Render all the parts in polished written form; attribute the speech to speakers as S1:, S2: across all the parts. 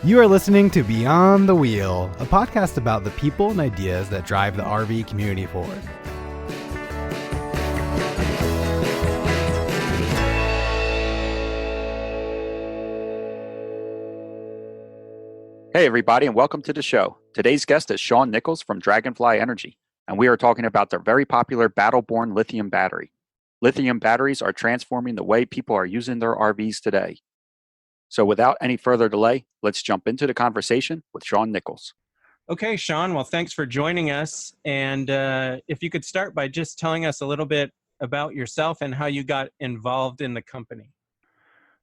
S1: You are listening to Beyond the Wheel, a podcast about the people and ideas that drive the RV community forward.
S2: Hey everybody, and welcome to the show. Today's guest is Sean Nichols from Dragonfly Energy, and we are talking about their very popular Battleborn lithium battery. Lithium batteries are transforming the way people are using their RVs today. So without any further delay, let's jump into the conversation with Sean Nichols.
S3: Okay, Sean, well, thanks for joining us. And if you could start by just telling us a little bit about yourself and how you got involved in the company.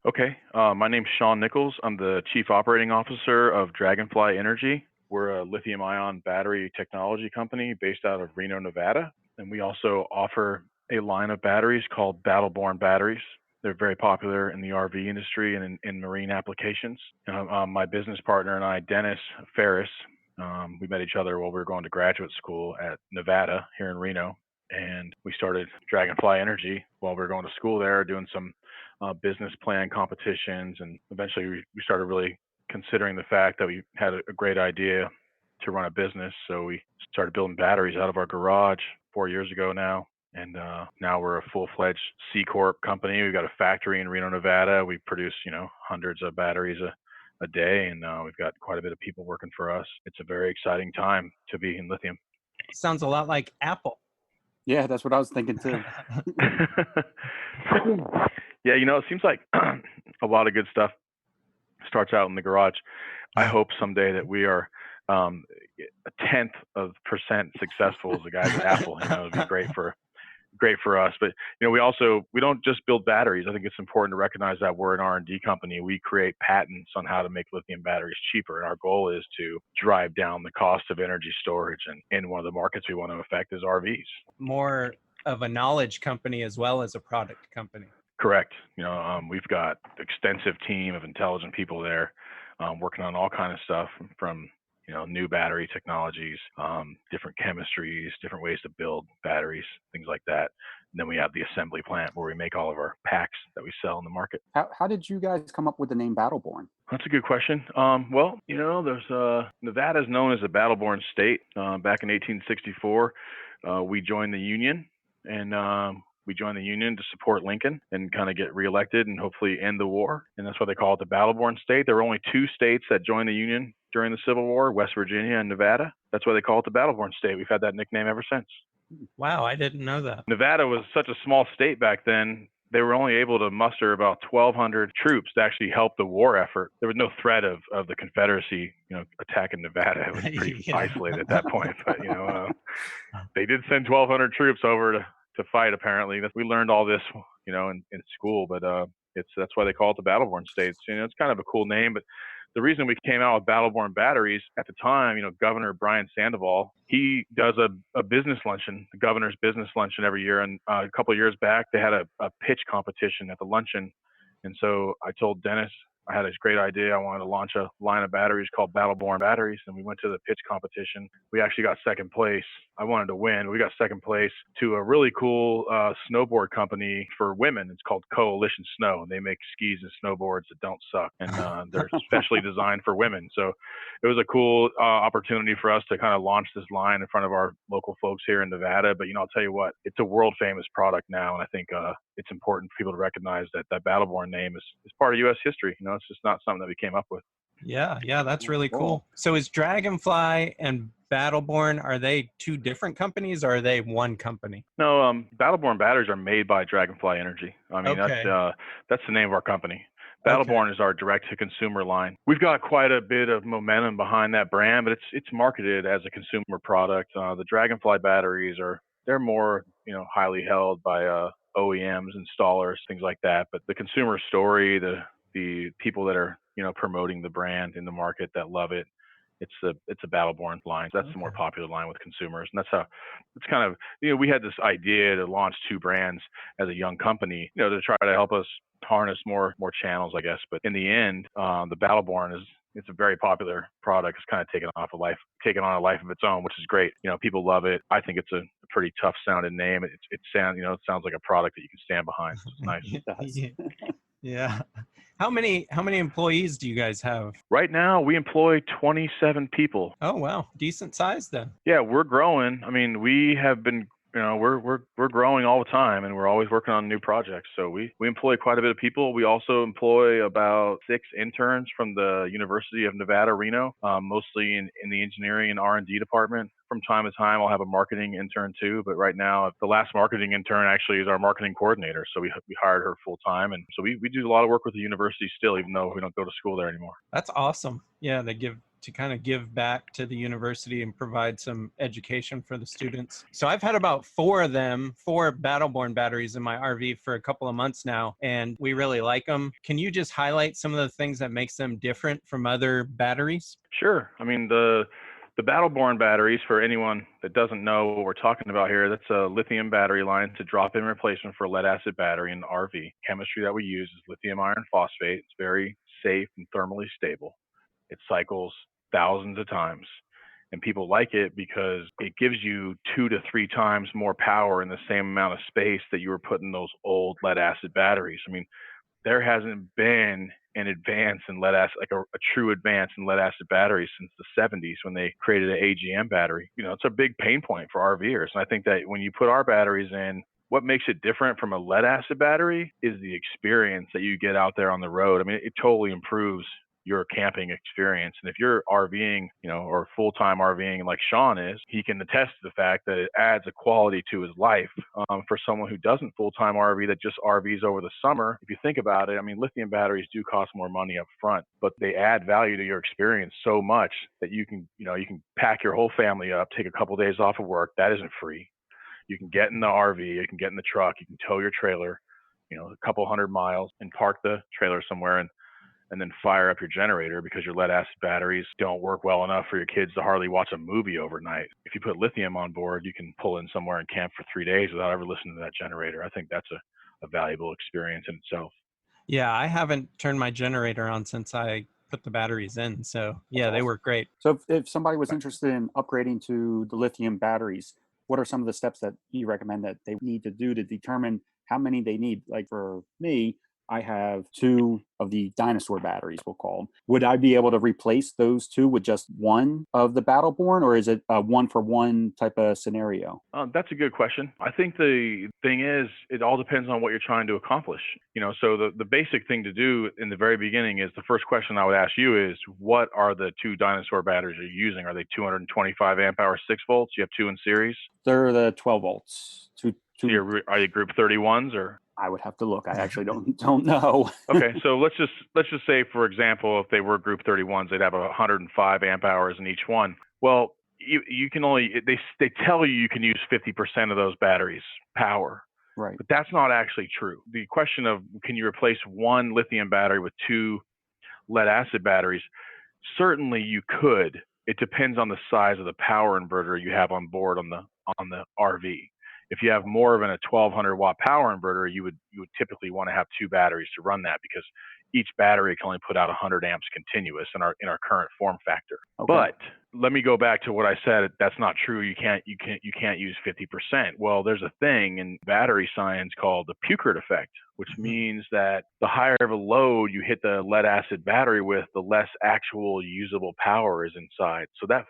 S4: Okay, my name's Sean Nichols. I'm the Chief Operating Officer of Dragonfly Energy. We're a lithium-ion battery technology company based out of Reno, Nevada. And we also offer a line of batteries called Battleborn batteries. They're very popular in the RV industry and in marine applications. My business partner and I, Dennis Ferris, we met each other while we were going to graduate school at Nevada here in Reno. And we started Dragonfly Energy while we were going to school there, doing some business plan competitions. And eventually we started really considering the fact that we had a great idea to run a business. So we started building batteries out of our garage 4 years ago now. And now we're a full-fledged C Corp company. We've got a factory in Reno, Nevada. We produce, hundreds of batteries a day, and we've got quite a bit of people working for us. It's a very exciting time to be in lithium.
S3: Sounds a lot like Apple.
S2: Yeah, that's what I was thinking too.
S4: Yeah, it seems like a lot of good stuff starts out in the garage. I hope someday that we are a 0.1% successful as the guys at Apple. It'd be great for us. But we don't just build batteries. I think it's important to recognize that we're an R&D company. We create patents on how to make lithium batteries cheaper, and our goal is to drive down the cost of energy storage. And one of the markets we want to affect is RVs.
S3: More of a knowledge company as well as a product company.
S4: Correct. We've got an extensive team of intelligent people there working on all kinds of stuff from new battery technologies, different chemistries, different ways to build batteries, things like that. And then we have the assembly plant where we make all of our packs that we sell in the market.
S2: How did you guys come up with the name Battleborn?
S4: That's a good question. There's Nevada is known as a Battleborn state. Back in 1864, we joined the Union, and we joined the Union to support Lincoln and kind of get reelected and hopefully end the war. And that's why they call it the Battleborn state. There were only two states that joined the Union during the Civil War, West Virginia and Nevada. That's why they call it the Battleborn state. We've had that nickname ever since.
S3: Wow, I didn't know that.
S4: Nevada was such a small state back then. They were only able to muster about 1,200 troops to actually help the war effort. There was no threat of the Confederacy, attacking Nevada. It was pretty isolated at that point. But, they did send 1,200 troops over to fight, apparently. We learned all this, in school, but that's why they call it the Battleborn states. It's kind of a cool name, but the reason we came out with Battleborn batteries at the time, Governor Brian Sandoval, he does a business luncheon, the governor's business luncheon every year. And a couple of years back, they had a pitch competition at the luncheon. And so I told Dennis, I had this great idea. I wanted to launch a line of batteries called Battleborn batteries. And we went to the pitch competition. We actually got second place. I wanted to win. We got second place to a really cool snowboard company for women. It's called Coalition Snow. And they make skis and snowboards that don't suck. And they're specially designed for women. So it was a cool opportunity for us to kind of launch this line in front of our local folks here in Nevada. But, I'll tell you what, it's a world famous product now. And I think it's important for people to recognize that Battleborn name is part of U.S. history. It's just not something that we came up with.
S3: Yeah, that's really cool. So is Dragonfly and Battleborn, are they two different companies or are they one company?
S4: No, Battleborn batteries are made by Dragonfly Energy. That's the name of our company. Battleborn is our direct-to-consumer line. We've got quite a bit of momentum behind that brand, but it's marketed as a consumer product. The Dragonfly batteries they're more highly held by OEMs, installers, things like that. But the consumer story, the people that are promoting the brand in the market that love it, it's a Battleborn line. That's the more popular line with consumers, and that's how it's kind of we had this idea to launch two brands as a young company, to try to help us harness more channels, I guess. But in the end, the Battleborn it's a very popular product. It's kind of taken on a life of its own, which is great. People love it. I think it's a pretty tough sounding name. It sounds like a product that you can stand behind. So it's nice.
S3: Yeah. How many employees do you guys have?
S4: Right now, we employ 27 people.
S3: Oh, wow. Decent size then.
S4: Yeah, we're growing. I mean, we have been, we're growing all the time, and we're always working on new projects. So we employ quite a bit of people. We also employ about 6 interns from the University of Nevada, Reno, mostly in the engineering and R&D department. From time to time, I'll have a marketing intern too. But right now, the last marketing intern actually is our marketing coordinator. So we hired her full time, and so we do a lot of work with the university still, even though we don't go to school there anymore.
S3: That's awesome. Yeah, they kind of give back to the university and provide some education for the students. So I've had about 4 Battleborn batteries in my RV for a couple of months now, and we really like them. Can you just highlight some of the things that makes them different from other batteries?
S4: Sure. I mean, the Battleborn batteries, for anyone that doesn't know what we're talking about here, that's a lithium battery line. It's a drop-in replacement for a lead-acid battery in the RV. Chemistry that we use is lithium iron phosphate. It's very safe and thermally stable. It cycles thousands of times, and people like it because it gives you 2 to 3 times more power in the same amount of space that you were putting those old lead-acid batteries. I mean, there hasn't been an advance in lead acid, like a true advance in lead acid batteries since the 70s when they created an AGM battery. It's a big pain point for RVers. And I think that when you put our batteries in, what makes it different from a lead acid battery is the experience that you get out there on the road. I mean, it totally improves your camping experience. And if you're RVing, or full-time RVing like Sean is, he can attest to the fact that it adds a quality to his life. For someone who doesn't full-time RV, that just RVs over the summer, if you think about it, I mean, lithium batteries do cost more money up front, but they add value to your experience so much that you can pack your whole family up, take a couple of days off of work. That isn't free. You can get in the RV, you can get in the truck, you can tow your trailer, a couple hundred miles and park the trailer somewhere and then fire up your generator because your lead acid batteries don't work well enough for your kids to hardly watch a movie overnight. If you put lithium on board, you can pull in somewhere and camp for 3 days without ever listening to that generator. I think that's a valuable experience in itself.
S3: Yeah, I haven't turned my generator on since I put the batteries in. So yeah, they work great.
S2: So if somebody was interested in upgrading to the lithium batteries, what are some of the steps that you recommend that they need to do to determine how many they need? Like for me, I have 2 of the dinosaur batteries, we'll call them. Would I be able to replace those 2 with just one of the Battleborn, or is it a 1-for-1 type of scenario?
S4: That's a good question. I think the thing is, it all depends on what you're trying to accomplish. So the basic thing to do in the very beginning is, the first question I would ask you is, what are the 2 dinosaur batteries you're using? Are they 225 amp hour 6 volts? You have 2 in series?
S2: They're the 12 volts.
S4: So are you group 31s or?
S2: I would have to look. I actually don't know.
S4: Okay, so let's just say, for example, if they were group 31s, they'd have 105 amp hours in each one. Well, you can only, they tell you can use 50% of those batteries' power.
S2: Right.
S4: But that's not actually true. The question of, can you replace one lithium battery with 2 lead acid batteries? Certainly you could. It depends on the size of the power inverter you have on board on the RV. If you have more of a 1200 watt power inverter, you would typically want to have 2 batteries to run that, because each battery can only put out 100 amps continuous in our current form factor. Okay. But let me go back to what I said. That's not true. You can't use 50%. Well, there's a thing in battery science called the Puchert effect, which means that the higher of a load you hit the lead acid battery with, the less actual usable power is inside. So that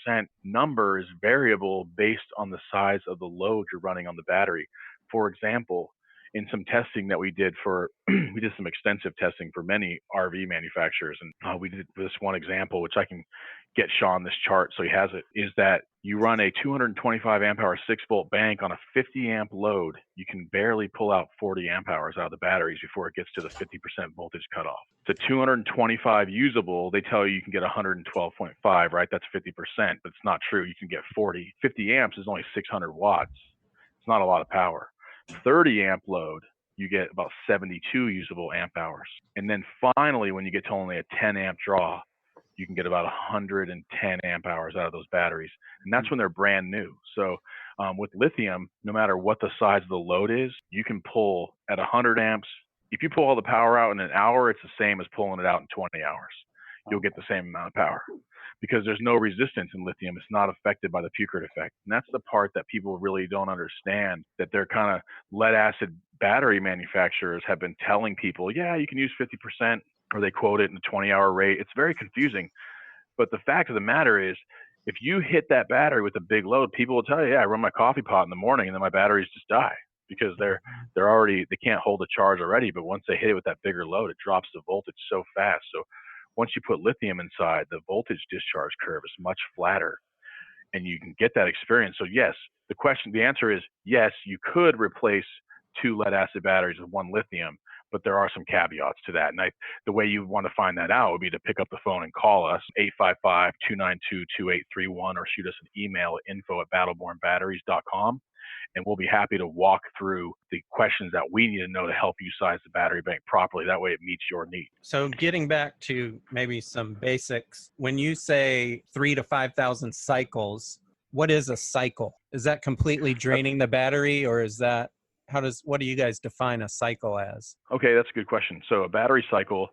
S4: 50% number is variable based on the size of the load you're running on the battery. For example, in some testing that we did we did some extensive testing for many RV manufacturers, and we did this one example, which I can get Sean this chart so he has it, is that you run a 225 amp hour 6 volt bank on a 50 amp load, you can barely pull out 40 amp hours out of the batteries before it gets to the 50% voltage cutoff. To 225 usable, they tell you can get 112.5, right? That's 50%, but it's not true. You can get 40. 50 amps is only 600 watts. It's not a lot of power. 30 amp load, you get about 72 usable amp hours. And then finally, when you get to only a 10 amp draw, you can get about 110 amp hours out of those batteries. And that's when they're brand new. So with lithium, no matter what the size of the load is, you can pull at 100 amps. If you pull all the power out in an hour, it's the same as pulling it out in 20 hours. You'll get the same amount of power. because there's no resistance in lithium. It's not affected by the Puchert effect. And that's the part that people really don't understand, that they're kind of lead acid battery manufacturers have been telling people, yeah, you can use 50%, or they quote it in a 20-hour rate. It's very confusing. But the fact of the matter is, if you hit that battery with a big load, people will tell you, yeah, I run my coffee pot in the morning and then my batteries just die, because they can't hold a charge already. But once they hit it with that bigger load, it drops the voltage so fast. So once you put lithium inside, the voltage discharge curve is much flatter, and you can get that experience. So yes, the answer is yes, you could replace 2 lead acid batteries with 1 lithium, but there are some caveats to that. And the way you want to find that out would be to pick up the phone and call us, 855-292-2831, or shoot us an email at info@battlebornbatteries.com. And we'll be happy to walk through the questions that we need to know to help you size the battery bank properly. That way it meets your need.
S3: So getting back to maybe some basics, when you say 3,000 to 5,000 cycles, what is a cycle? Is that completely draining the battery, or is that, what do you guys define a cycle as?
S4: Okay, that's a good question. So a battery cycle,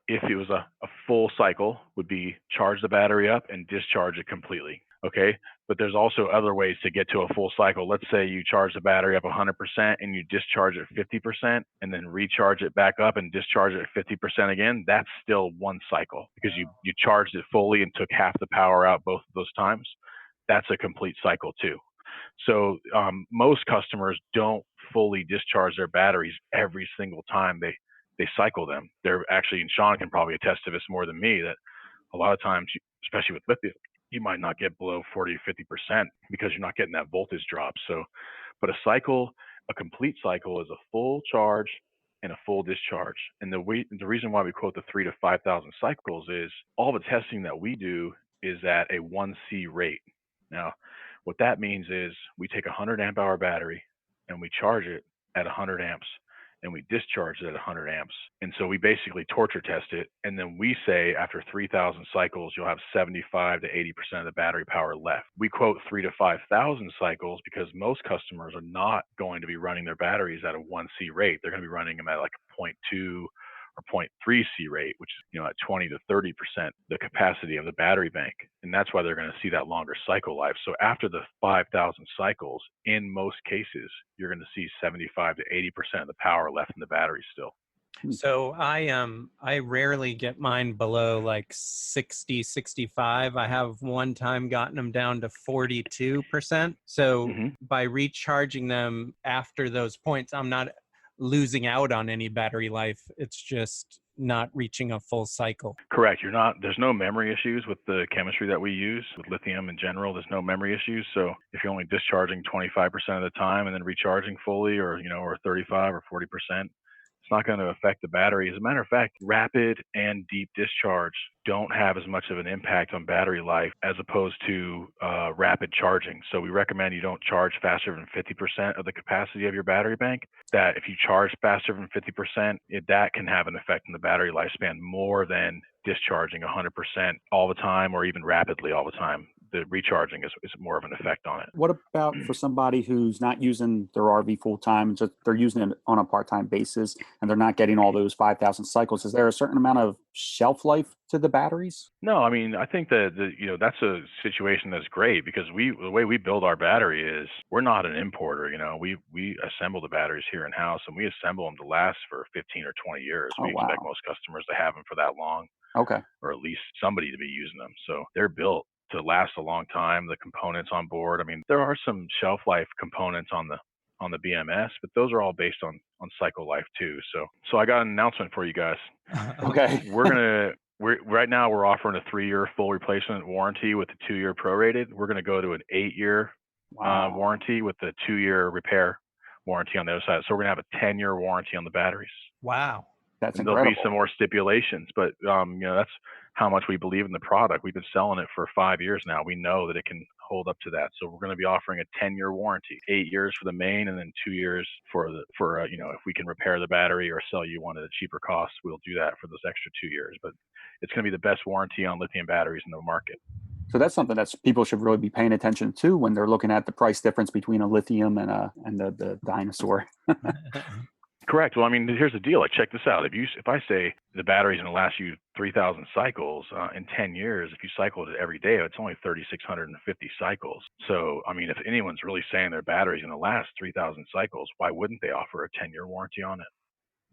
S4: if it was a full cycle, would be charge the battery up and discharge it completely. Okay, but there's also other ways to get to a full cycle. Let's say you charge the battery up 100% and you discharge it 50%, and then recharge it back up and discharge it 50% again. That's still one cycle, because you charged it fully and took half the power out both of those times. That's a complete cycle too. So most customers don't fully discharge their batteries every single time they cycle them. They're actually, and Sean can probably attest to this more than me, that a lot of times, especially with lithium, you might not get below 40 or 50% because you're not getting that voltage drop. So, but a complete cycle is a full charge and a full discharge. And the reason why we quote the 3,000 to 5,000 cycles is all the testing that we do is at a 1C rate. Now, what that means is we take a 100 amp hour battery and we charge it at 100 amps and we discharge it at 100 amps. And so we basically torture test it. And then we say after 3,000 cycles, you'll have 75 to 80% of the battery power left. We quote 3,000 to 5,000 cycles because most customers are not going to be running their batteries at a 1C rate. They're going to be running them at like a 0.2 or 0.3C rate, which is, at 20 to 30% the capacity of the battery bank. And that's why they're going to see that longer cycle life. So after the 5,000 cycles, in most cases, you're going to see 75 to 80% of the power left in the battery still.
S3: So I rarely get mine below like 60, 65. I have one time gotten them down to 42%. So by recharging them after those points, I'm not losing out on any battery life. It's just not reaching a full cycle.
S4: Correct. There's no memory issues with the chemistry that we use with lithium in general. There's no memory issues. So if you're only discharging 25% of the time and then recharging fully, or 35 or 40%, it's not going to affect the battery. As a matter of fact, rapid and deep discharge don't have as much of an impact on battery life as opposed to rapid charging. So we recommend you don't charge faster than 50% of the capacity of your battery bank. That if you charge faster than 50%, that can have an effect on the battery lifespan more than discharging 100% all the time, or even rapidly all the time. The recharging is more of an effect on it.
S5: What about for somebody who's not using their RV full time, just they're using it on a part-time basis and they're not getting all those 5,000 cycles? Is there a certain amount of shelf life to the batteries?
S4: No, I mean, I think that that's a situation that's great, because the way we build our battery is we're not an importer. We assemble the batteries here in house, and we assemble them to last for 15 or 20 years. We expect most customers to have them for that long.
S5: Okay.
S4: Or at least somebody to be using them. So they're built to last a long time. The components on board, I mean, there are some shelf life components on the BMS, but those are all based on cycle life too. So I got an announcement for you guys.
S5: Okay.
S4: Right now we're offering a 3-year full replacement warranty with a 2-year prorated. We're going to go to an 8-year warranty with a 2-year repair warranty on the other side. So we're going to have a 10-year warranty on the batteries.
S3: Wow.
S5: That's
S4: and
S5: incredible.
S4: There'll be some more stipulations, but that's how much we believe in the product. We've been selling it for 5 years now. We know that it can hold up to that. So we're going to be offering a 10-year warranty, 8 years for the main, and then 2 years for if we can repair the battery or sell you one at a cheaper cost, we'll do that for those extra 2 years. But it's going to be the best warranty on lithium batteries in the market.
S5: So that's something that people should really be paying attention to when they're looking at the price difference between a lithium and the dinosaur.
S4: Correct. Well, I mean, here's the deal. Like, check this out. If I say the battery's going to last you 3,000 cycles in 10 years, if you cycled it every day, it's only 3,650 cycles. So, I mean, if anyone's really saying their battery's going to last 3,000 cycles, why wouldn't they offer a 10-year warranty on it?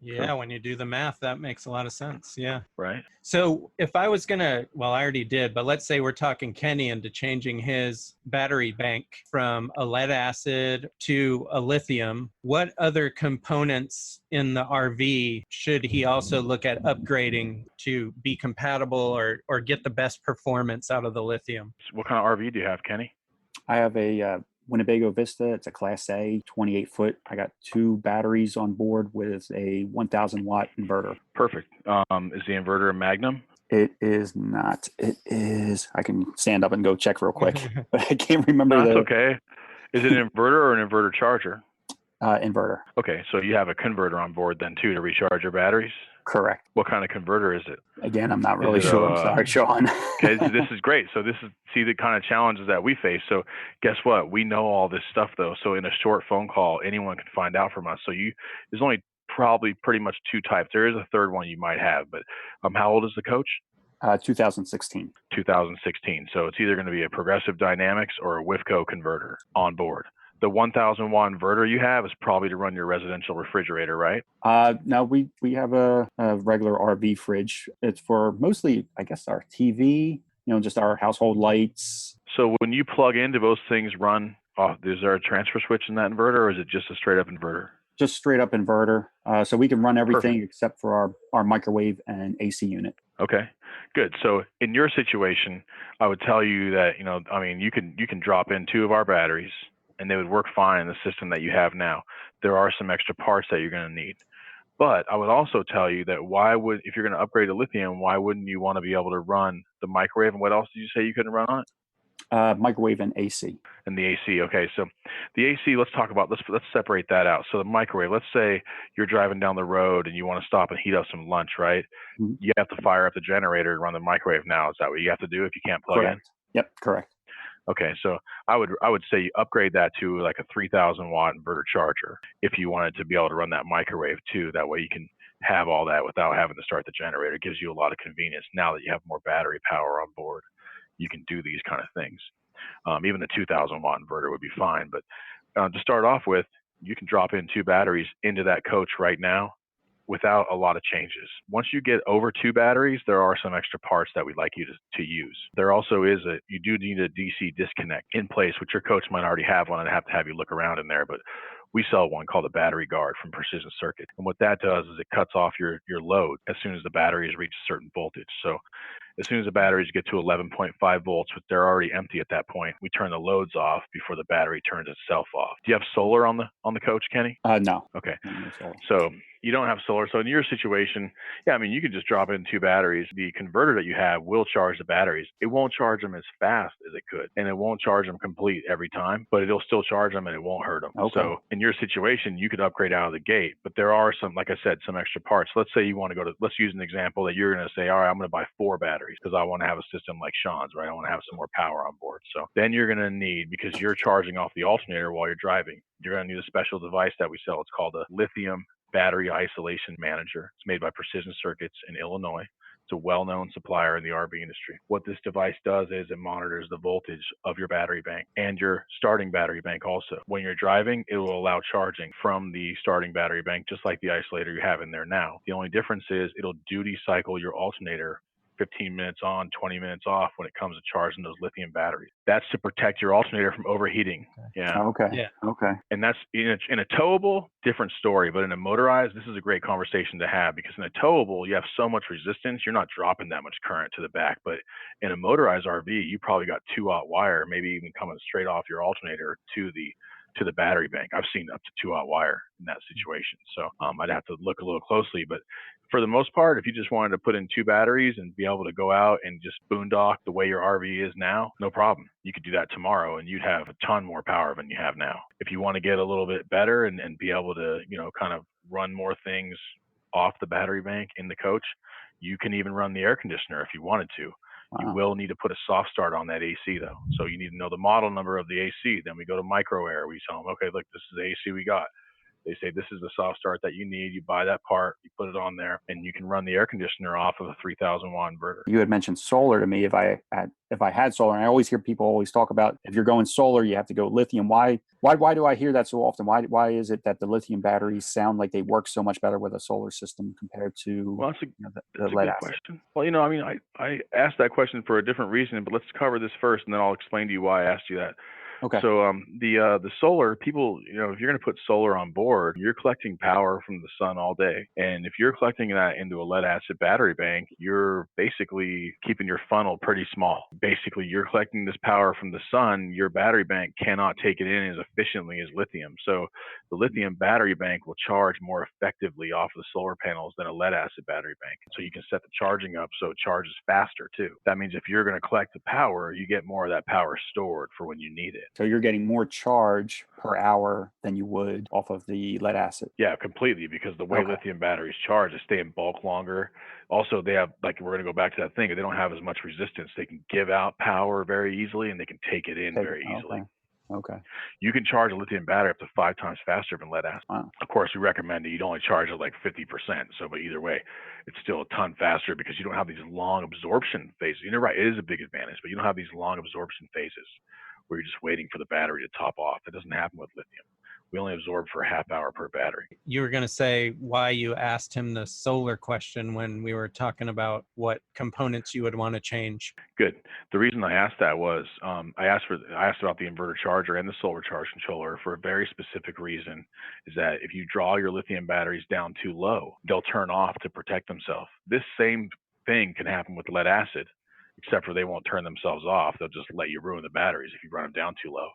S3: Yeah, when you do the math, that makes a lot of sense. Yeah.
S4: Right.
S3: So if I was going to, well, I already did, but let's say we're talking Kenny into changing his battery bank from a lead acid to a lithium, what other components in the RV should he also look at upgrading to be compatible or get the best performance out of the lithium?
S4: What kind of RV do you have, Kenny?
S5: I have a Winnebago Vista. It's a Class A, 28 foot. I got 2 batteries on board with a 1,000 watt inverter.
S4: Perfect. Is the inverter a Magnum?
S5: It is not. It is. I can stand up and go check real quick, but I can't remember.
S4: No, that's okay. Is it an inverter or an inverter charger?
S5: Inverter.
S4: Okay, so you have a converter on board then too to recharge your batteries?
S5: Correct.
S4: What kind of converter is it?
S5: Again, I'm not really sure. I'm sorry, Sean.
S4: Okay, this is great. So this is the kind of challenges that we face. So guess what? We know all this stuff though. So in a short phone call, anyone can find out from us. So there's only probably pretty much 2 types. There is a third one you might have, but how old is the coach?
S5: 2016.
S4: 2016. So it's either going to be a Progressive Dynamics or a WIFCO converter on board. The 1,000 watt inverter you have is probably to run your residential refrigerator, right?
S5: No, we have a regular RV fridge. It's for mostly, I guess, our TV, just our household lights.
S4: So when you plug into those things run, is there a transfer switch in that inverter, or is it just a straight up inverter?
S5: Just straight up inverter. So we can run everything
S4: Perfect.
S5: except for our microwave and AC unit.
S4: Okay, good. So in your situation, I would tell you that, you can drop in 2 of our batteries and they would work fine in the system that you have now. There are some extra parts that you're going to need. But I would also tell you that if you're going to upgrade to lithium, why wouldn't you want to be able to run the microwave? And what else did you say you couldn't run on it?
S5: Microwave and AC.
S4: And the AC. Okay, so the AC, let's separate that out. So the microwave, let's say you're driving down the road and you want to stop and heat up some lunch, right?
S5: Mm-hmm.
S4: You have to fire up the generator to run the microwave now. Is that what you have to do if you can't plug
S5: Correct.
S4: in?
S5: Yep, correct.
S4: Okay, so I would say you upgrade that to like a 3,000 watt inverter charger if you wanted to be able to run that microwave too. That way you can have all that without having to start the generator. It gives you a lot of convenience now that you have more battery power on board. You can do these kind of things. Even the 2,000 watt inverter would be fine. But to start off with, you can drop in 2 batteries into that coach right now without a lot of changes. Once you get over 2 batteries, there are some extra parts that we'd like you to use. There also is you do need a DC disconnect in place, which your coach might already have one. I'd have to have you look around in there, but we sell one called a battery guard from Precision Circuit. And what that does is it cuts off your load as soon as the batteries reach a certain voltage. So as soon as the batteries get to 11.5 volts, but they're already empty at that point, we turn the loads off before the battery turns itself off. Do you have solar on the coach, Kenny?
S5: No.
S4: Okay.
S5: No solar.
S4: So you don't have solar. So in your situation, you could just drop in 2 batteries. The converter that you have will charge the batteries. It won't charge them as fast as it could, and it won't charge them complete every time, but it'll still charge them and it won't hurt them.
S5: Okay.
S4: So in your situation, you could upgrade out of the gate, but there are some, like I said, some extra parts. Let's say you want to let's use an example that you're going to say, all right, I'm going to buy 4 batteries because I want to have a system like Sean's, right? I want to have some more power on board. So then you're going to need, because you're charging off the alternator while you're driving, you're going to need a special device that we sell. It's called a lithium battery isolation manager. It's made by Precision Circuits in Illinois. It's a well-known supplier in the RV industry. What this device does is it monitors the voltage of your battery bank and your starting battery bank also. When you're driving, it will allow charging from the starting battery bank, just like the isolator you have in there now. The only difference is it'll duty cycle your alternator 15 minutes on, 20 minutes off when it comes to charging those lithium batteries. That's to protect your alternator from overheating. Yeah.
S5: Okay.
S3: Yeah.
S5: Okay.
S4: And that's in a towable, different story. But in a motorized, this is a great conversation to have, because in a towable, you have so much resistance, you're not dropping that much current to the back. But in a motorized RV, you probably got 2-aught wire, maybe even coming straight off your alternator to the battery bank. I've seen up to 2-aught wire in that situation. So I'd have to look a little closely, but for the most part, if you just wanted to put in 2 batteries and be able to go out and just boondock the way your RV is now, no problem. You could do that tomorrow and you'd have a ton more power than you have now. If you want to get a little bit better and be able to, kind of run more things off the battery bank in the coach, you can even run the air conditioner if you wanted to.
S5: Wow.
S4: You will need to put a soft start on that AC though. So you need to know the model number of the AC. Then we go to micro air. We tell them, okay, look, this is the AC we got. They say, this is the soft start that you need. You buy that part, you put it on there, and you can run the air conditioner off of a 3,000 watt inverter.
S5: You had mentioned solar to me. If I had solar, and I always hear people always talk about, if you're going solar, you have to go lithium. Why do I hear that so often? Why is it that the lithium batteries sound like they work so much better with a solar system compared to
S4: that's a
S5: lead
S4: good
S5: acid?
S4: question. Well, I asked that question for a different reason, but let's cover this first, and then I'll explain to you why I asked you that.
S5: Okay.
S4: So the solar, people, if you're going to put solar on board, you're collecting power from the sun all day. And if you're collecting that into a lead acid battery bank, you're basically keeping your funnel pretty small. Basically, you're collecting this power from the sun. Your battery bank cannot take it in as efficiently as lithium. So the lithium battery bank will charge more effectively off of the solar panels than a lead acid battery bank. So you can set the charging up so it charges faster too. That means if you're going to collect the power, you get more of that power stored for when you need it.
S5: So you're getting more charge per hour than you would off of the lead acid.
S4: Yeah, completely. Because the way lithium batteries charge, they stay in bulk longer. Also, they have, like, we're going to go back to that thing, they don't have as much resistance. They can give out power very easily, and they can take it in very easily.
S5: Okay.
S4: You can charge a lithium battery up to 5 times faster than lead acid.
S5: Wow.
S4: Of course, we recommend that you'd only charge it like 50%. So, but either way, it's still a ton faster because you don't have these long absorption phases. You're right, it is a big advantage, but you don't have these long absorption phases where you're just waiting for the battery to top off. That doesn't happen with lithium. We only absorb for a half hour per battery.
S3: You were going to say why you asked him the solar question when we were talking about what components you would want to change.
S4: Good. The reason I asked that was I asked about the inverter charger and the solar charge controller for a very specific reason, is that if you draw your lithium batteries down too low, they'll turn off to protect themselves. This same thing can happen with lead acid, except for they won't turn themselves off. They'll just let you ruin the batteries if you run them down too low.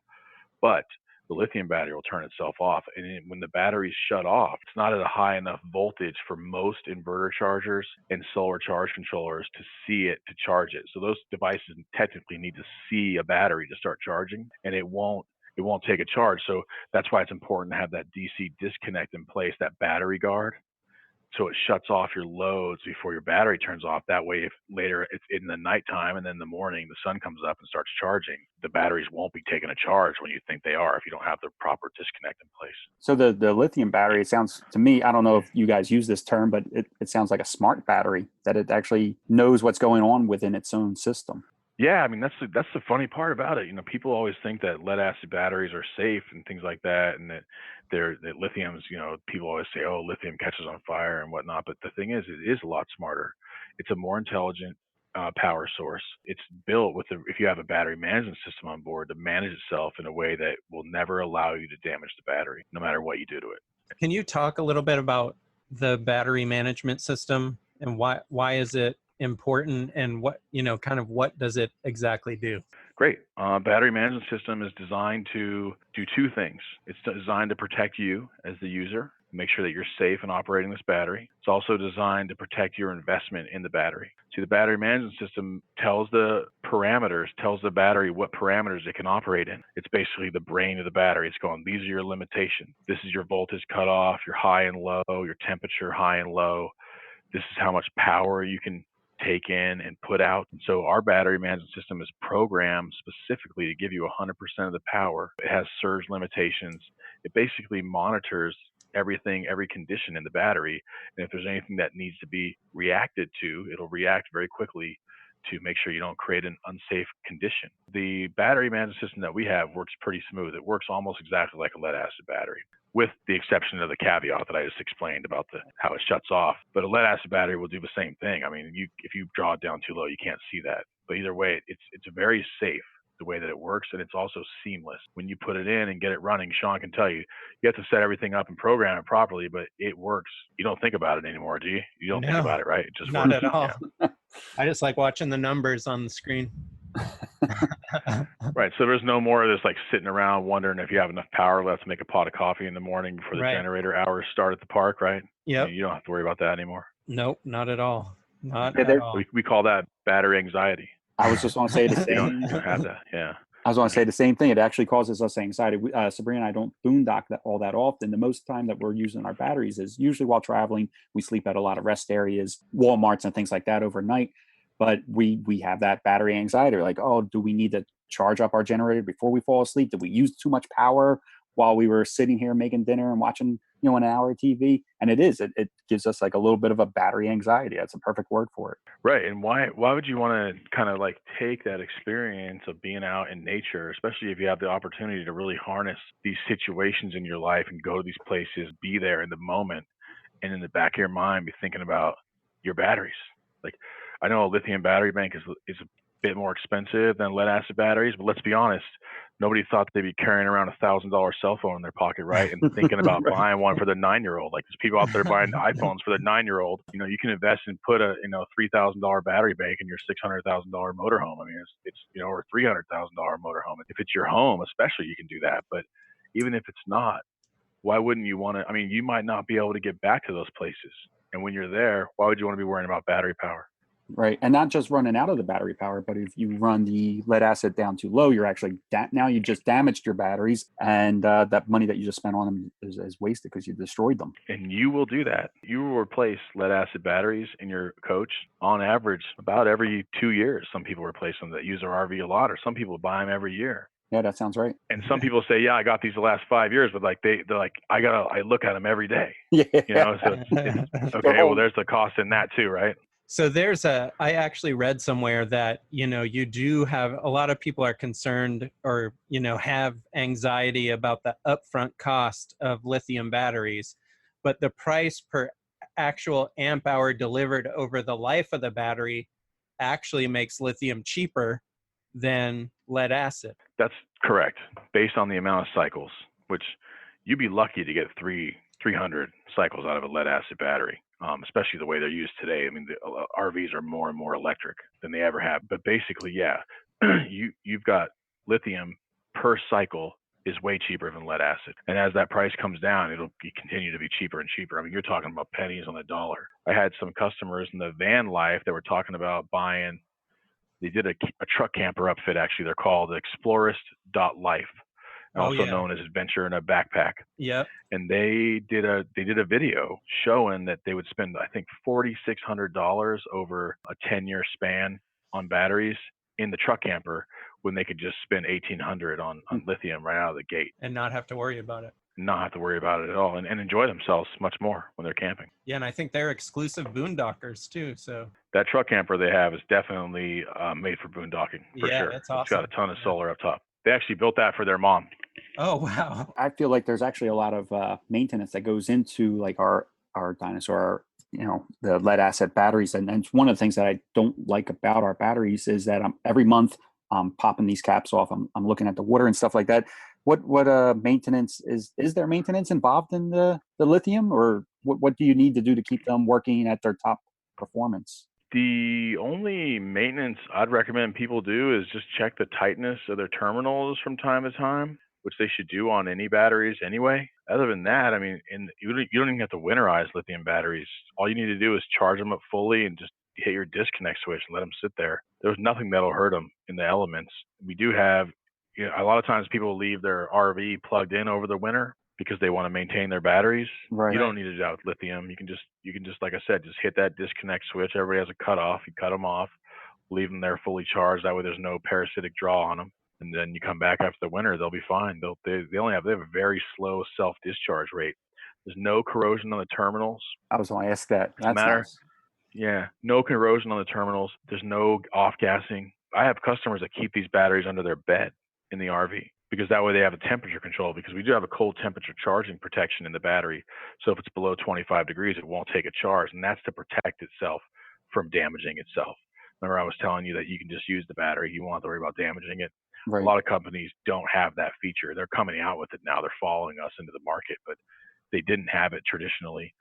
S4: But the lithium battery will turn itself off. And when the batteries shut off, it's not at a high enough voltage for most inverter chargers and solar charge controllers to see it to charge it. So those devices technically need to see a battery to start charging, and it won't take a charge. So that's why it's important to have that DC disconnect in place, that battery guard. So it shuts off your loads before your battery turns off. That way, if later it's in the nighttime and then in the morning, the sun comes up and starts charging, the batteries won't be taking a charge when you think they are if you don't have the proper disconnect in place.
S5: So the lithium battery, it sounds to me, I don't know if you guys use this term, but it sounds like a smart battery, that it actually knows what's going on within its own system.
S4: Yeah, I mean, that's the funny part about it. People always think that lead acid batteries are safe and things like that, and that lithium's, people always say, oh, lithium catches on fire and whatnot. But the thing is, it is a lot smarter. It's a more intelligent power source. It's built if you have a battery management system on board, to manage itself in a way that will never allow you to damage the battery, no matter what you do to it.
S3: Can you talk a little bit about the battery management system and why is it important, and what does it exactly do?
S4: Great. Battery management system is designed to do two things. It's designed to protect you as the user, make sure that you're safe in operating this battery. It's also designed to protect your investment in the battery. See, the battery management system tells the battery what parameters it can operate in. It's basically the brain of the battery. It's going, these are your limitations. This is your voltage cutoff, your high and low, your temperature high and low. This is how much power you can take in and put out. And so our battery management system is programmed specifically to give you 100% of the power. It has surge limitations. It basically monitors everything, every condition in the battery. And if there's anything that needs to be reacted to, it'll react very quickly to make sure you don't create an unsafe condition. The battery management system that we have works pretty smooth. It works almost exactly like a lead acid battery, with the exception of the caveat that I just explained about how it shuts off. But a lead acid battery will do the same thing. I mean, if you draw it down too low, you can't see that. But either way, it's very safe the way that it works, and it's also seamless. When you put it in and get it running, Sean can tell you, you have to set everything up and program it properly, but it works. You don't think about it anymore, do you? You don't think about it, right? It just
S3: not
S4: works.
S3: at all.
S4: Yeah.
S3: I just like watching the numbers on the screen.
S4: Right. So there's no more of this like sitting around wondering if you have enough power left to make a pot of coffee in the morning before the generator hours start at the park, right?
S3: Yeah.
S4: You don't have to worry about that anymore.
S3: Nope, not at all. Not at all.
S4: We call that battery anxiety.
S5: I was just going to say the same.
S4: You don't have that. Yeah.
S5: I was going to say the same thing. It actually causes us anxiety. Sabrina and I don't boondock all that often. The most time that we're using our batteries is usually while traveling. We sleep at a lot of rest areas, Walmarts and things like that overnight. But we have that battery anxiety. Like, oh, do we need to charge up our generator before we fall asleep? Did we use too much power while we were sitting here making dinner and watching, an hour of TV. And it gives us like a little bit of a battery anxiety. That's a perfect word for it.
S4: Right. And why would you want to kind of like take that experience of being out in nature, especially if you have the opportunity to really harness these situations in your life and go to these places, be there in the moment, and in the back of your mind be thinking about your batteries? Like, I know a lithium battery bank is a bit more expensive than lead acid batteries, but let's be honest, nobody thought they'd be carrying around $1,000 cell phone in their pocket, right? And thinking about
S5: Right.
S4: buying one for their 9-year-old. Like, there's people out there buying iPhones for their 9-year-old. You can invest and put a $3,000 battery bank in your $600,000 motorhome. I mean, it's or $300,000 motorhome. If it's your home, especially, you can do that. But even if it's not, why wouldn't you want to? I mean, you might not be able to get back to those places. And when you're there, why would you want to be worrying about battery power?
S5: Right. And not just running out of the battery power, but if you run the lead acid down too low, you're actually now you just damaged your batteries, and that money that you just spent on them is wasted because you destroyed them.
S4: And you will do that. You will replace lead acid batteries in your coach on average about every 2 years. Some people replace them that use their RV a lot, or some people buy them every year.
S5: Yeah, that sounds right.
S4: And some people say, yeah, I got these the last 5 years, but like they're like, I look at them every day.
S5: Yeah.
S4: So it's okay, well, there's the cost in that too, right?
S3: So I actually read somewhere that, you do have, a lot of people are concerned or, have anxiety about the upfront cost of lithium batteries, but the price per actual amp hour delivered over the life of the battery actually makes lithium cheaper than lead acid.
S4: That's correct, based on the amount of cycles, which you'd be lucky to get 300 cycles out of a lead acid battery. Especially the way they're used today. I mean, the RVs are more and more electric than they ever have. But basically, yeah, you've got lithium per cycle is way cheaper than lead acid. And as that price comes down, it'll continue to be cheaper and cheaper. I mean, you're talking about pennies on the dollar. I had some customers in the van life that were talking about buying. They did a truck camper upfit. Actually, they're called Explorist.life. Also known as Adventure in a Backpack.
S3: Yep.
S4: And they did a video showing that they would spend, I think, $4,600 over a 10-year span on batteries in the truck camper when they could just spend $1,800 on lithium right out of the gate.
S3: And not have to worry about it.
S4: Not have to worry about it at all, and enjoy themselves much more when they're camping.
S3: Yeah, and I think they're exclusive boondockers too. So
S4: that truck camper they have is definitely made for boondocking, for sure.
S3: That's awesome.
S4: It's got a ton of solar up top. They actually built that for their mom.
S3: Oh, wow.
S5: I feel like there's actually a lot of maintenance that goes into like our dinosaur, the lead acid batteries. And it's one of the things that I don't like about our batteries is that every month I'm popping these caps off. I'm looking at the water and stuff like that. What maintenance is there maintenance involved in the lithium, or what do you need to do to keep them working at their top performance?
S4: The only maintenance I'd recommend people do is just check the tightness of their terminals from time to time, which they should do on any batteries anyway. Other than that, I mean, you don't even have to winterize lithium batteries. All you need to do is charge them up fully and just hit your disconnect switch and let them sit there. There's nothing that'll hurt them in the elements. We do have, a lot of times people leave their RV plugged in over the winter because they want to maintain their batteries.
S5: Right.
S4: You don't need to do that with lithium. You can just, like I said, just hit that disconnect switch. Everybody has a cutoff. You cut them off, leave them there fully charged. That way there's no parasitic draw on them. And then you come back after the winter, they'll be fine. They have a very slow self-discharge rate. There's no corrosion on the terminals.
S5: I was going to ask that. That's nice.
S4: Yeah, no corrosion on the terminals. There's no off-gassing. I have customers that keep these batteries under their bed in the RV because that way they have a temperature control, because we do have a cold temperature charging protection in the battery. So if it's below 25 degrees, it won't take a charge, and that's to protect itself from damaging itself. Remember I was telling you that you can just use the battery. You won't have to worry about damaging it. Right. A lot of companies don't have that feature. They're coming out with it now. They're following us into the market, but they didn't have it traditionally,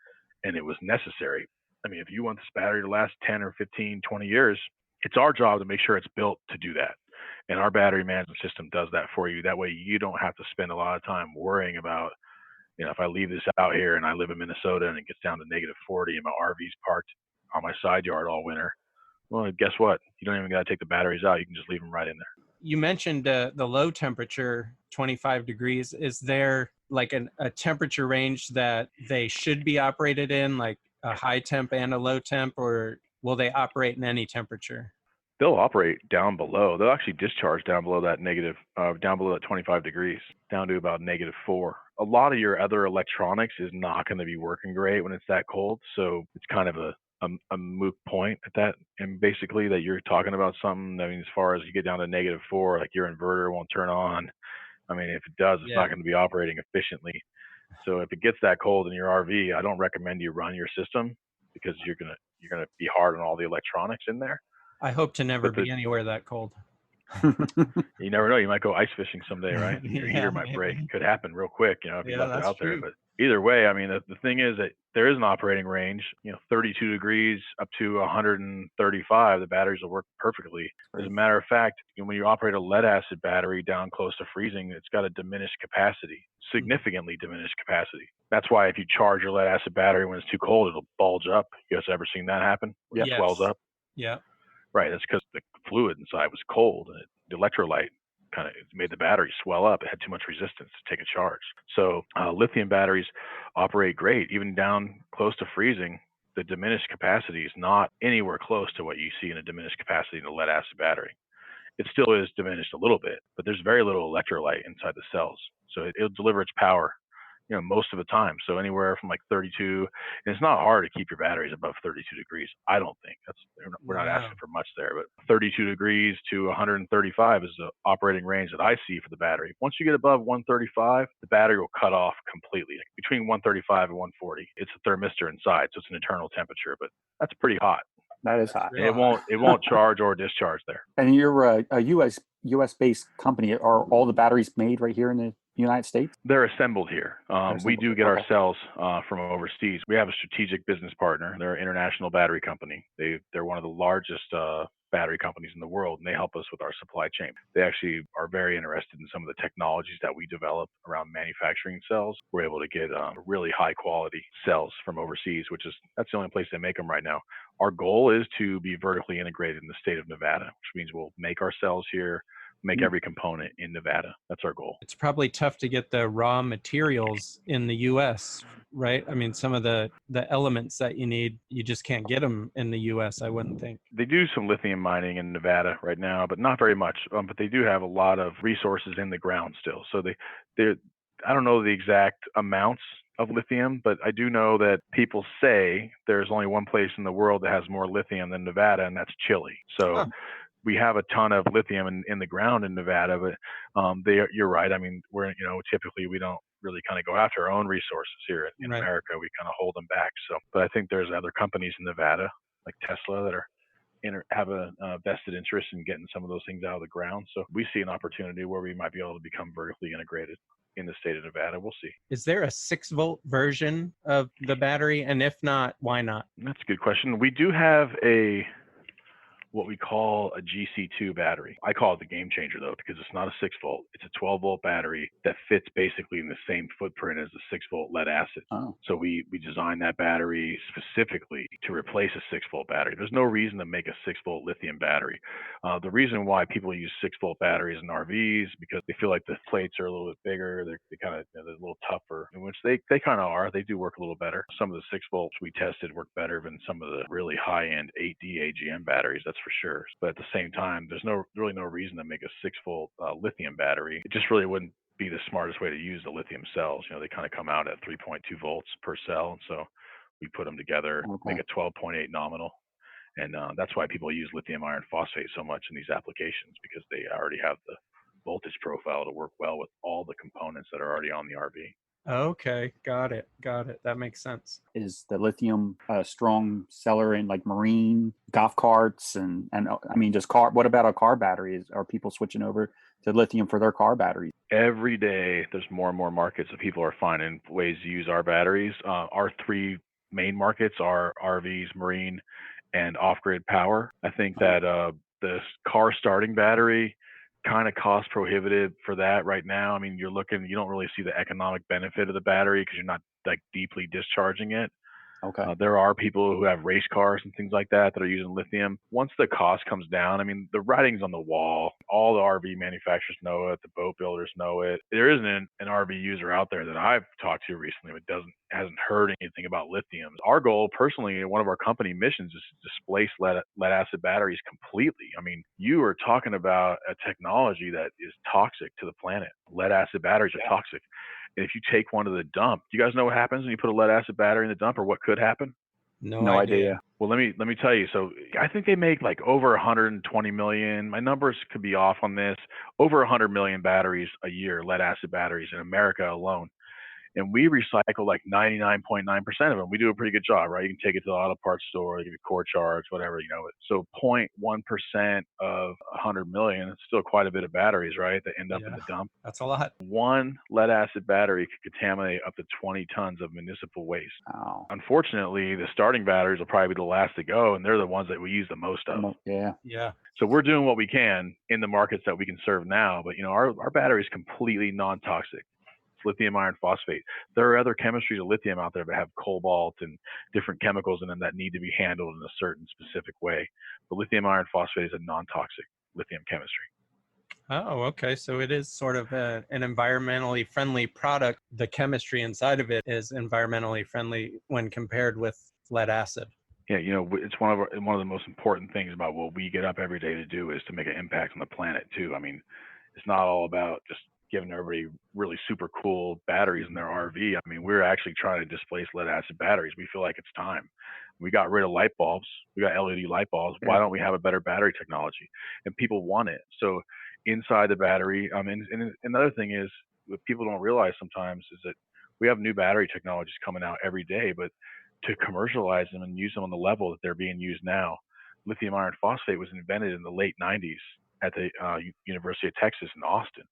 S4: and it was necessary. I mean, if you want this battery to last 10 or 15, 20 years, it's our job to make sure it's built to do that. And our battery management system does that for you. That way you don't have to spend a lot of time worrying about, if I leave this out here and I live in Minnesota and it gets down to -40 and my RV's parked on my side yard all winter. Well, guess what? You don't even got to take the batteries out. You can just leave them right in there.
S3: You mentioned the low temperature, 25 degrees. Is there like a temperature range that they should be operated in, like a high temp and a low temp, or will they operate in any temperature?
S4: they'll operate down below. They'll actually discharge down below that down below that 25 degrees, down to about -4. A lot of your other electronics is not going to be working great when it's that cold. So it's kind of a moot point at that. And basically that you're talking about something, I mean, as far as you get down to -4, like your inverter won't turn on. I mean, if it does, it's not going to be operating efficiently. So if it gets that cold in your RV, I don't recommend you run your system because you're gonna be hard on all the electronics in there.
S3: I hope to never be anywhere that cold.
S4: You never know. You might go ice fishing someday, right? And your heater might
S3: maybe.
S4: break. It could happen real quick, if you left it out there.
S3: True.
S4: But either way, I mean, the thing is that there is an operating range, 32 degrees up to 135. The batteries will work perfectly. As a matter of fact, when you operate a lead acid battery down close to freezing, it's got a diminished capacity, significantly diminished capacity. That's why if you charge your lead acid battery when it's too cold, it'll bulge up. You guys ever seen that happen? It swells up?
S3: Yeah.
S4: Right. That's because the fluid inside was cold and the electrolyte kind of made the battery swell up. It had too much resistance to take a charge. So lithium batteries operate great, even down close to freezing. The diminished capacity is not anywhere close to what you see in a diminished capacity in a lead acid battery. It still is diminished a little bit, but there's very little electrolyte inside the cells. So it'll deliver its power, most of the time. So anywhere from like 32, and it's not hard to keep your batteries above 32 degrees. I don't think we're not asking for much there, but 32 degrees to 135 is the operating range that I see for the battery. Once you get above 135, the battery will cut off completely. Between 135 and 140, it's a thermistor inside, so it's an internal temperature, but that's pretty hot.
S5: That is hot.
S4: And it won't charge or discharge there.
S5: And you're a US based company. Are all the batteries made right here in the United States?
S4: They're assembled here. We do get our cells from overseas. We have a strategic business partner. They're an international battery company. They're one of the largest battery companies in the world, and they help us with our supply chain. They actually are very interested in some of the technologies that we develop around manufacturing cells. We're able to get really high quality cells from overseas, that's the only place they make them right now. Our goal is to be vertically integrated in the state of Nevada, which means we'll make our cells here, make every component in Nevada. That's our goal.
S3: It's probably tough to get the raw materials in the US, right? I mean, some of the elements that you need, you just can't get them in the US, I wouldn't think.
S4: They do some lithium mining in Nevada right now, but not very much. But they do have a lot of resources in the ground still. So I don't know the exact amounts of lithium, but I do know that people say there's only one place in the world that has more lithium than Nevada, and that's Chile. So we have a ton of lithium in the ground in Nevada, but you're right. I mean, typically we don't really kind of go after our own resources here in America. We kind of hold them back. So, but I think there's other companies in Nevada like Tesla that have a vested interest in getting some of those things out of the ground. So we see an opportunity where we might be able to become vertically integrated in the state of Nevada. We'll see.
S3: Is there a 6-volt version of the battery? And if not, why not?
S4: That's a good question. We do have what we call a GC2 battery. I call it the game changer though, because it's not a 6-volt. It's a 12-volt battery that fits basically in the same footprint as the 6-volt lead acid.
S5: Oh.
S4: So we designed that battery specifically to replace a 6-volt battery. There's no reason to make a 6-volt lithium battery. The reason why people use 6-volt batteries in RVs because they feel like the plates are a little bit bigger. They kind of they're a little tougher, in which they kind of are. They do work a little better. Some of the 6-volts we tested work better than some of the really high-end 8D AGM batteries. That's for sure. But at the same time, there's really no reason to make a 6-volt lithium battery. It just really wouldn't be the smartest way to use the lithium cells. They kind of come out at 3.2 volts per cell, and so we put them together, make a 12.8 nominal, and that's why people use lithium iron phosphate so much in these applications, because they already have the voltage profile to work well with all the components that are already on the RV.
S3: Okay, got it. That makes sense.
S5: Is the lithium a strong seller in like marine, golf carts, and I mean just car? What about our car batteries? Are people switching over to lithium for their car batteries?
S4: Every day, there's more and more markets that people are finding ways to use our batteries. Our 3 main markets are RVs, marine, and off-grid power. I think that the car starting battery kind of cost prohibitive for that right now. I mean, you don't really see the economic benefit of the battery because you're not like deeply discharging it.
S5: Okay.
S4: There are people who have race cars and things like that are using lithium. Once the cost comes down, I mean, the writing's on the wall. All the RV manufacturers know it. The boat builders know it. There isn't an RV user out there that I've talked to recently that hasn't heard anything about lithium. Our goal, personally, one of our company missions is to displace lead acid batteries completely. I mean, you are talking about a technology that is toxic to the planet. Lead acid batteries are toxic. And if you take one to the dump, do you guys know what happens when you put a lead acid battery in the dump, or what could happen?
S5: No idea.
S4: Well, let me tell you. So I think they make like over 120 million. My numbers could be off on this. Over 100 million batteries a year, lead acid batteries in America alone. And we recycle like 99.9% of them. We do a pretty good job, right? You can take it to the auto parts store, they give you core charge, whatever, So 0.1% of 100 million, it's still quite a bit of batteries, right? That end up in the dump.
S3: That's a lot.
S4: One lead acid battery could contaminate up to 20 tons of municipal waste.
S5: Wow.
S4: Unfortunately, the starting batteries will probably be the last to go, and they're the ones that we use the most of.
S3: Yeah.
S4: So we're doing what we can in the markets that we can serve now, but our battery is completely non-toxic. Lithium iron phosphate. There are other chemistries of lithium out there that have cobalt and different chemicals in them that need to be handled in a certain specific way. But lithium iron phosphate is a non-toxic lithium chemistry.
S3: Oh, okay. So it is sort of an environmentally friendly product. The chemistry inside of it is environmentally friendly when compared with lead acid.
S4: Yeah, it's one of the most important things about what we get up every day to do is to make an impact on the planet too. I mean, it's not all about just giving everybody really super cool batteries in their RV. I mean, we're actually trying to displace lead acid batteries. We feel like it's time. We got rid of light bulbs. We got LED light bulbs. Why don't we have a better battery technology? And people want it. So inside the battery, and another thing is what people don't realize sometimes is that we have new battery technologies coming out every day, but to commercialize them and use them on the level that they're being used now, lithium iron phosphate was invented in the late 90s at the University of Texas in Austin.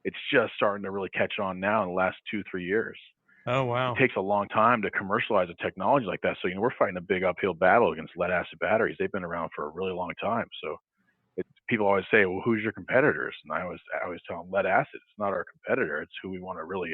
S4: It's just starting to really catch on now in the last 2-3 years.
S3: Oh, wow.
S4: It takes a long time to commercialize a technology like that. So, we're fighting a big uphill battle against lead acid batteries. They've been around for a really long time. So people always say, well, who's your competitors? And I always tell them lead acid. It's not our competitor. It's who we want to really,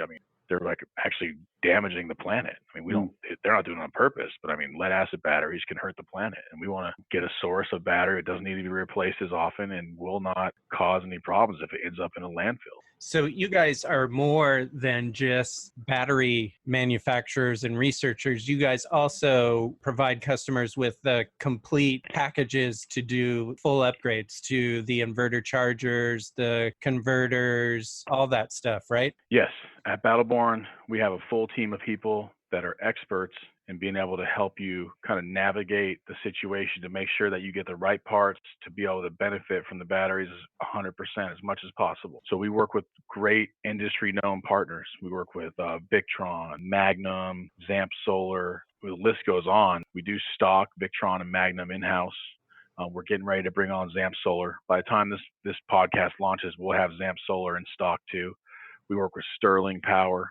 S4: they're like actually damaging the planet. They're not doing it on purpose, but lead acid batteries can hurt the planet. And we want to get a source of battery. It doesn't need to be replaced as often and will not cause any problems if it ends up in a landfill.
S3: So you guys are more than just battery manufacturers and researchers. You guys also provide customers with the complete packages to do full upgrades to the inverter chargers, the converters, all that stuff, right?
S4: Yes. At Battleborn, we have a full team of people that are experts in being able to help you kind of navigate the situation to make sure that you get the right parts to be able to benefit from the batteries 100% as much as possible. So we work with great industry-known partners. We work with Victron, Magnum, Zamp Solar. The list goes on. We do stock Victron and Magnum in-house. We're getting ready to bring on Zamp Solar. By the time this podcast launches, we'll have Zamp Solar in stock too. We work with Sterling Power.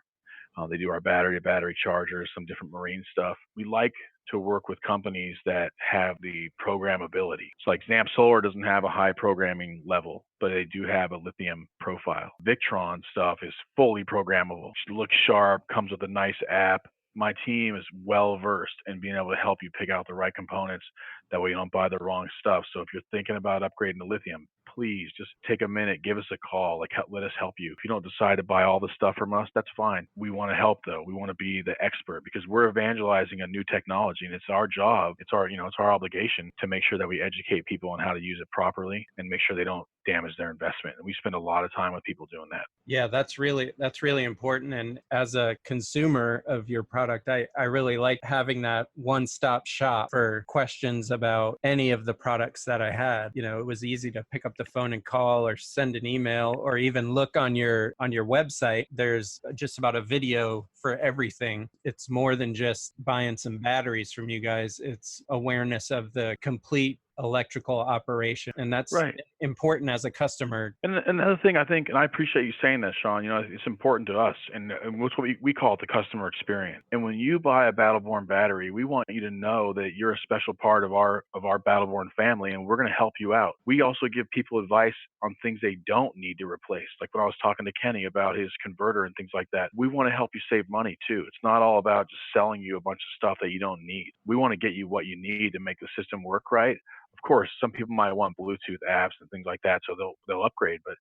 S4: They do our battery chargers, some different marine stuff. We like to work with companies that have the programmability. So like Zamp Solar doesn't have a high programming level, but they do have a lithium profile. Victron stuff is fully programmable. It looks sharp, comes with a nice app. My team is well versed in being able to help you pick out the right components. That way you don't buy the wrong stuff. So if you're thinking about upgrading to lithium, please just take a minute, give us a call, let us help you. If you don't decide to buy all the stuff from us, that's fine. We want to help though. We want to be the expert because we're evangelizing a new technology and it's our job. It's our obligation to make sure that we educate people on how to use it properly and make sure they don't damage their investment. And we spend a lot of time with people doing that.
S3: Yeah, that's really important. And as a consumer of your product, I really like having that one-stop shop for questions about any of the products that I had. It was easy to pick up the phone and call or send an email or even look on your website. There's just about a video for everything. It's more than just buying some batteries from you guys. It's awareness of the complete electrical operation. And that's
S4: Right.
S3: important as a customer.
S4: And another thing I think, and I appreciate you saying that, Sean, it's important to us, and what's what we call it the customer experience. And when you buy a Battleborn battery, we want you to know that you're a special part of our Battleborn family, and we're going to help you out. We also give people advice on things they don't need to replace. Like when I was talking to Kenny about his converter and things like that, we want to help you save money too. It's not all about just selling you a bunch of stuff that you don't need. We want to get you what you need to make the system work right. Of course, some people might want Bluetooth apps and things like that, so they'll upgrade. But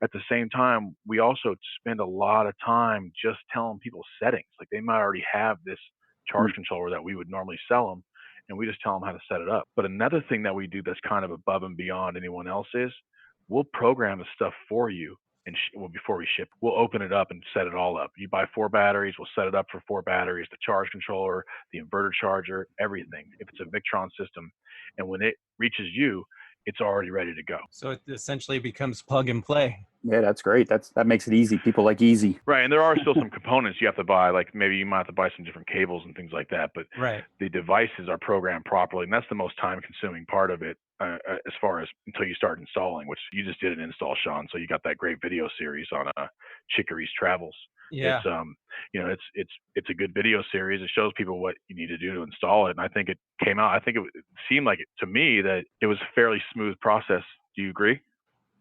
S4: at the same time, we also spend a lot of time just telling people settings. Like they might already have this charge controller that we would normally sell them, and we just tell them how to set it up. But another thing that we do that's kind of above and beyond anyone else is we'll program the stuff for you. And before we ship, we'll open it up and set it all up. You buy 4 batteries, we'll set it up for 4 batteries, the charge controller, the inverter charger, everything. If it's a Victron system, and when it reaches you, it's already ready to go.
S3: So it essentially becomes plug and play.
S5: Yeah, that's great. That makes it easy. People like easy.
S4: Right, and there are still some components you have to buy, like maybe you might have to buy some different cables and things like that, but the devices are programmed properly, and that's the most time-consuming part of it as far as until you start installing, which you just did an install, Sean, so you got that great video series on Chicory's Travels.
S3: Yeah.
S4: It's it's a good video series. It shows people what you need to do to install it, and I think it came out. I think it seemed like to me that it was a fairly smooth process. Do you agree?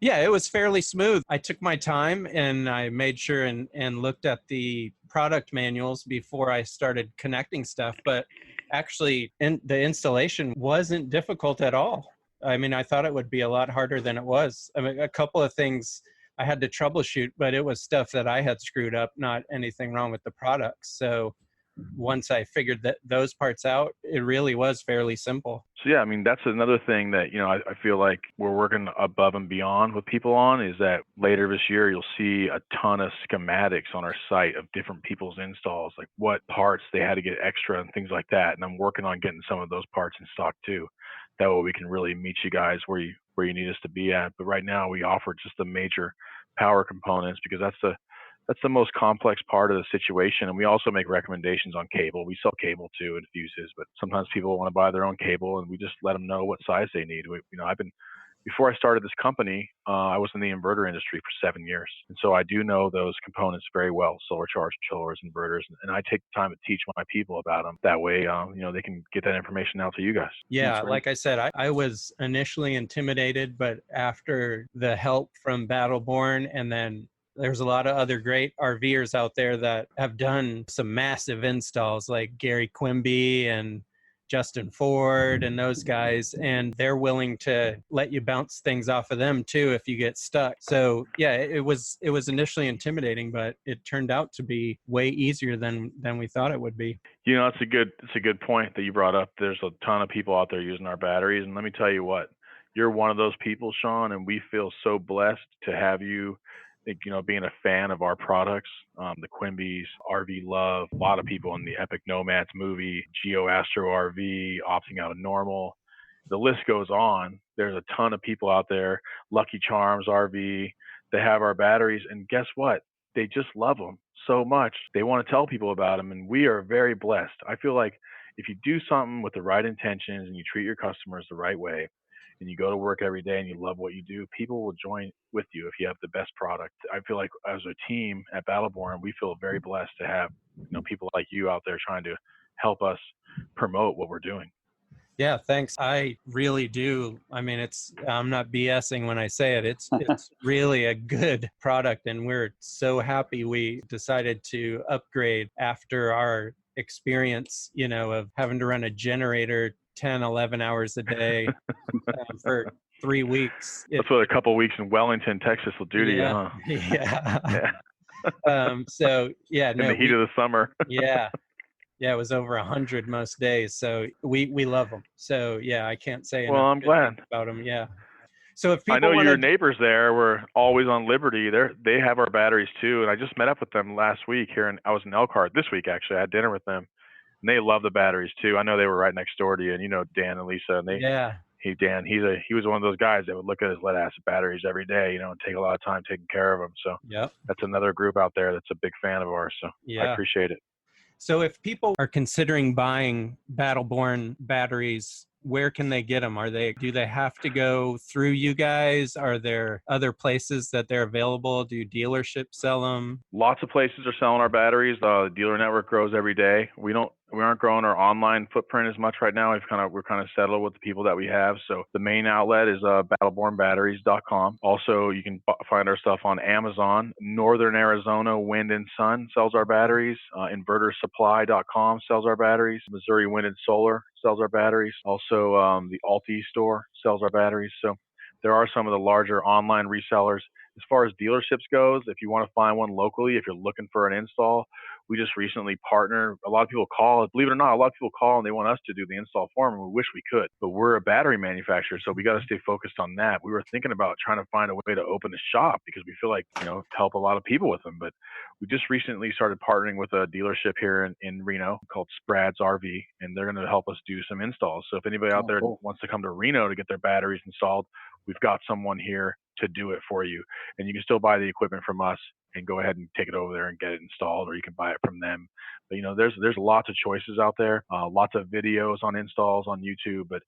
S3: Yeah, it was fairly smooth. I took my time and I made sure and looked at the product manuals before I started connecting stuff. But actually, the installation wasn't difficult at all. I mean, I thought it would be a lot harder than it was. I mean, a couple of things I had to troubleshoot, but it was stuff that I had screwed up, not anything wrong with the products. So once I figured those parts out, it really was fairly simple.
S4: So yeah, I mean, that's another thing that, I feel like we're working above and beyond with people on, is that later this year, you'll see a ton of schematics on our site of different people's installs, like what parts they had to get extra and things like that. And I'm working on getting some of those parts in stock too. That way we can really meet you guys where you need us to be at. But right now we offer just the major power components because that's the most complex part of the situation. And we also make recommendations on cable. We sell cable too and fuses, but sometimes people want to buy their own cable and we just let them know what size they need. Before I started this company, I was in the inverter industry for 7 years. And so I do know those components very well, solar charge controllers, inverters, and I take the time to teach my people about them. That way, they can get that information out to you guys.
S3: Yeah, like I said, I was initially intimidated, but after the help from Battleborn, and then there's a lot of other great RVers out there that have done some massive installs like Gary Quimby and Justin Ford and those guys, and they're willing to let you bounce things off of them too if you get stuck. So yeah, it was initially intimidating, but it turned out to be way easier than we thought it would be.
S4: It's a good point that you brought up. There's a ton of people out there using our batteries, and let me tell you what, you're one of those people, Sean, and we feel so blessed to have you. Being a fan of our products, the Quimbys, RV Love, a lot of people in the Epic Nomads movie, Geo Astro RV, opting out of normal. The list goes on. There's a ton of people out there, Lucky Charms RV, that have our batteries. And guess what? They just love them so much. They want to tell people about them. And we are very blessed. I feel like if you do something with the right intentions and you treat your customers the right way, and you go to work every day and you love what you do, people will join with you if you have the best product. I feel like as a team at Battleborn, we feel very blessed to have people like you out there trying to help us promote what we're doing.
S3: Yeah, thanks. I really do. I mean, I'm not BSing when I say it. It's really a good product, and we're so happy we decided to upgrade after our experience, of having to run a generator 10, 11 hours a day for 3 weeks.
S4: That's what a couple of weeks in Wellington, Texas will do to you, huh?
S3: Yeah. So yeah,
S4: in the heat of the summer.
S3: Yeah, it was over 100 most days. So we love them. So yeah, I can't say enough.
S4: Well, I'm glad
S3: about them. Yeah. So if people
S4: I know your neighbors there were always on Liberty. They have our batteries too, and I just met up with them last week here, and I was in Elkhart this week actually. I had dinner with them. And they love the batteries too. I know they were right next door to you, and Dan and Lisa, and Dan, he was one of those guys that would look at his lead acid batteries every day, and take a lot of time taking care of them. So that's another group out there that's a big fan of ours. So I appreciate it.
S3: So if people are considering buying Battleborn batteries, where can they get them? Do they have to go through you guys? Are there other places that they're available? Do dealerships sell them?
S4: Lots of places are selling our batteries. The dealer network grows every day. We aren't growing our online footprint as much right now. We're kind of settled with the people that we have. So the main outlet is battlebornbatteries.com. Also, you can find our stuff on Amazon. Northern Arizona Wind and Sun sells our batteries. Invertersupply.com sells our batteries. Missouri Wind and Solar sells our batteries. Also, the Alti store sells our batteries. So there are some of the larger online resellers. As far as dealerships goes, if you want to find one locally, if you're looking for an install, we just recently partnered. A lot of people call, believe it or not, a lot of people call and they want us to do the install for them, and we wish we could. But we're a battery manufacturer, so we got to stay focused on that. We were thinking about trying to find a way to open a shop because we feel like, to help a lot of people with them. But we just recently started partnering with a dealership here in Reno called Sprad's RV, and they're going to help us do some installs. So if anybody out there wants to come to Reno to get their batteries installed, we've got someone here to do it for you. And you can still buy the equipment from us and go ahead and take it over there and get it installed, or you can buy it from them. But there's lots of choices out there, lots of videos on installs on YouTube. But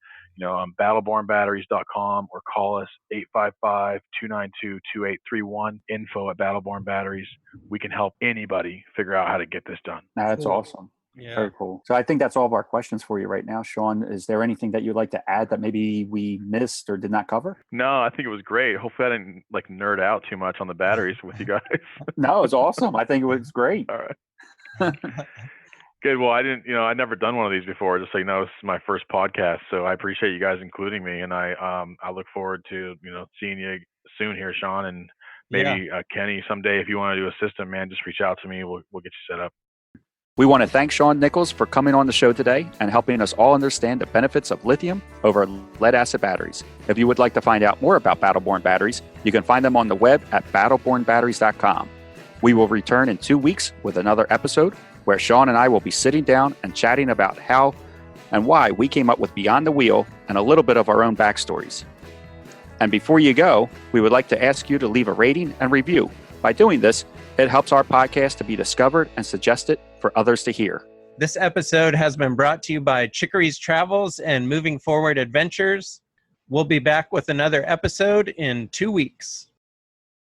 S4: battlebornbatteries.com, or call us 855-292-2831, info@battlebornbatteries. We can help anybody figure out how to get this done.
S5: That's awesome.
S3: Yeah.
S5: Very cool. So I think that's all of our questions for you right now. Sean, is there anything that you'd like to add that maybe we missed or did not cover?
S4: No, I think it was great. Hopefully I didn't nerd out too much on the batteries with you guys.
S5: No, it's awesome. I think it was great.
S4: All right. Good. Well, I'd never done one of these before. Just so you know, this is my first podcast, so I appreciate you guys including me, and I look forward to seeing you soon here, Sean, and maybe Kenny someday. If you want to do a system, man, just reach out to me. We'll get you set up.
S2: We want to thank Sean Nichols for coming on the show today and helping us all understand the benefits of lithium over lead-acid batteries. If you would like to find out more about Battleborn batteries, you can find them on the web at battlebornbatteries.com. We will return in 2 weeks with another episode where Sean and I will be sitting down and chatting about how and why we came up with Beyond the Wheel and a little bit of our own backstories. And before you go, we would like to ask you to leave a rating and review. By doing this, it helps our podcast to be discovered and suggested for others to hear.
S3: This episode has been brought to you by Chicory's Travels and Moving Forward Adventures. We'll be back with another episode in 2 weeks.